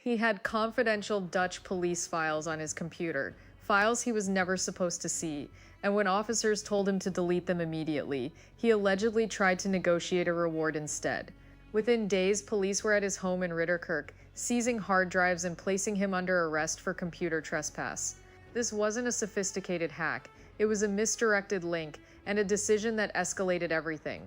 He had confidential Dutch police files on his computer, files he was never supposed to see, and when officers told him to delete them immediately, he allegedly tried to negotiate a reward instead. Within days, police were at his home in Ridderkerk, seizing hard drives and placing him under arrest for computer trespass. This wasn't a sophisticated hack, it was a misdirected link and a decision that escalated everything.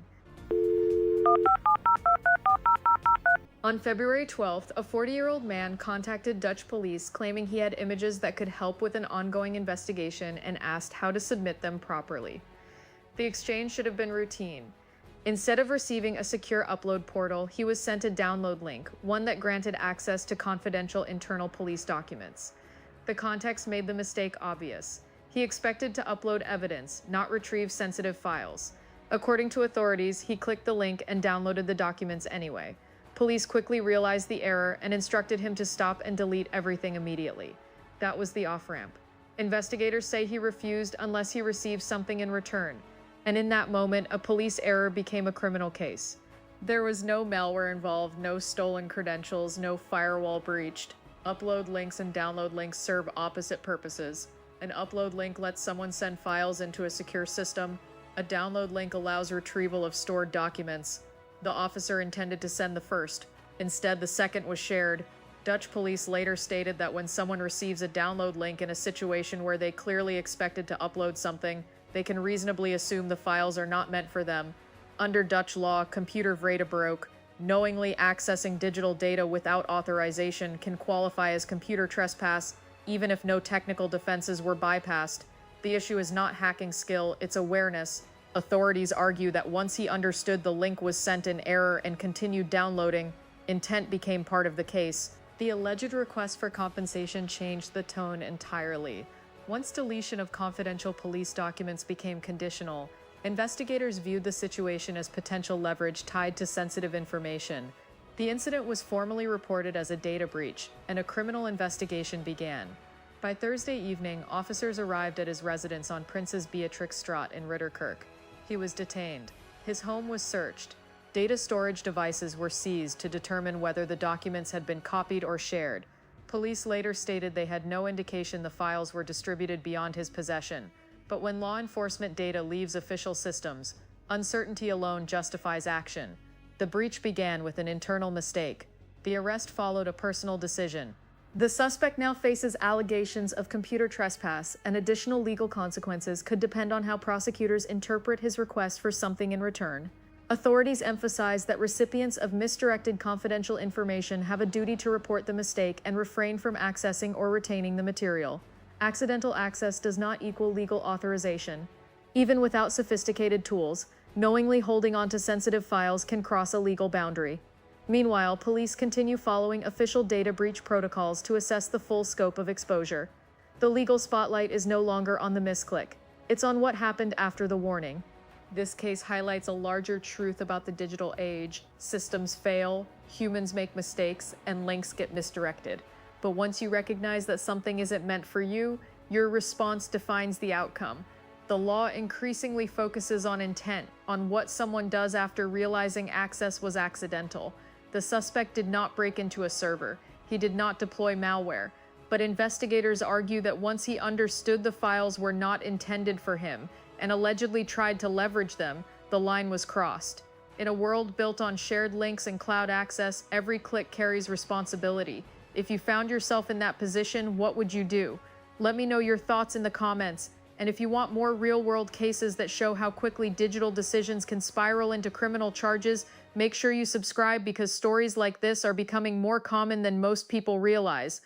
On February 12th, a 40-year-old man contacted Dutch police claiming he had images that could help with an ongoing investigation and asked how to submit them properly. The exchange should have been routine. Instead of receiving a secure upload portal, he was sent a download link, one that granted access to confidential internal police documents. The context made the mistake obvious. He expected to upload evidence, not retrieve sensitive files. According to authorities, he clicked the link and downloaded the documents anyway. Police quickly realized the error and instructed him to stop and delete everything immediately. That was the off-ramp. Investigators say he refused unless he received something in return, and in that moment, a police error became a criminal case. There was no malware involved, no stolen credentials, no firewall breached. Upload links and download links serve opposite purposes. An upload link lets someone send files into a secure system. A download link allows retrieval of stored documents. The officer intended to send the first. Instead, the second was shared. Dutch police later stated that when someone receives a download link in a situation where they clearly expected to upload something, they can reasonably assume the files are not meant for them. Under Dutch law, computervredebreuk, knowingly accessing digital data without authorization can qualify as computer trespass, even if no technical defenses were bypassed. The issue is not hacking skill, it's awareness. Authorities argue that once he understood the link was sent in error and continued downloading, intent became part of the case. The alleged request for compensation changed the tone entirely. Once deletion of confidential police documents became conditional, investigators viewed the situation as potential leverage tied to sensitive information. The incident was formally reported as a data breach, and a criminal investigation began. By Thursday evening, officers arrived at his residence on Princess Beatrixstraat in Ridderkerk. He was detained. His home was searched. Data storage devices were seized to determine whether the documents had been copied or shared. Police later stated they had no indication the files were distributed beyond his possession. But when law enforcement data leaves official systems, uncertainty alone justifies action. The breach began with an internal mistake. The arrest followed a personal decision. The suspect now faces allegations of computer trespass, and additional legal consequences could depend on how prosecutors interpret his request for something in return. Authorities emphasize that recipients of misdirected confidential information have a duty to report the mistake and refrain from accessing or retaining the material. Accidental access does not equal legal authorization. Even without sophisticated tools, knowingly holding onto sensitive files can cross a legal boundary. Meanwhile, police continue following official data breach protocols to assess the full scope of exposure. The legal spotlight is no longer on the misclick. It's on what happened after the warning. This case highlights a larger truth about the digital age. Systems fail, humans make mistakes, and links get misdirected. But once you recognize that something isn't meant for you, your response defines the outcome. The law increasingly focuses on intent, on what someone does after realizing access was accidental. The suspect did not break into a server. He did not deploy malware. But investigators argue that once he understood the files were not intended for him and allegedly tried to leverage them, the line was crossed. In a world built on shared links and cloud access, every click carries responsibility. If you found yourself in that position, what would you do? Let me know your thoughts in the comments. And if you want more real-world cases that show how quickly digital decisions can spiral into criminal charges, make sure you subscribe because stories like this are becoming more common than most people realize.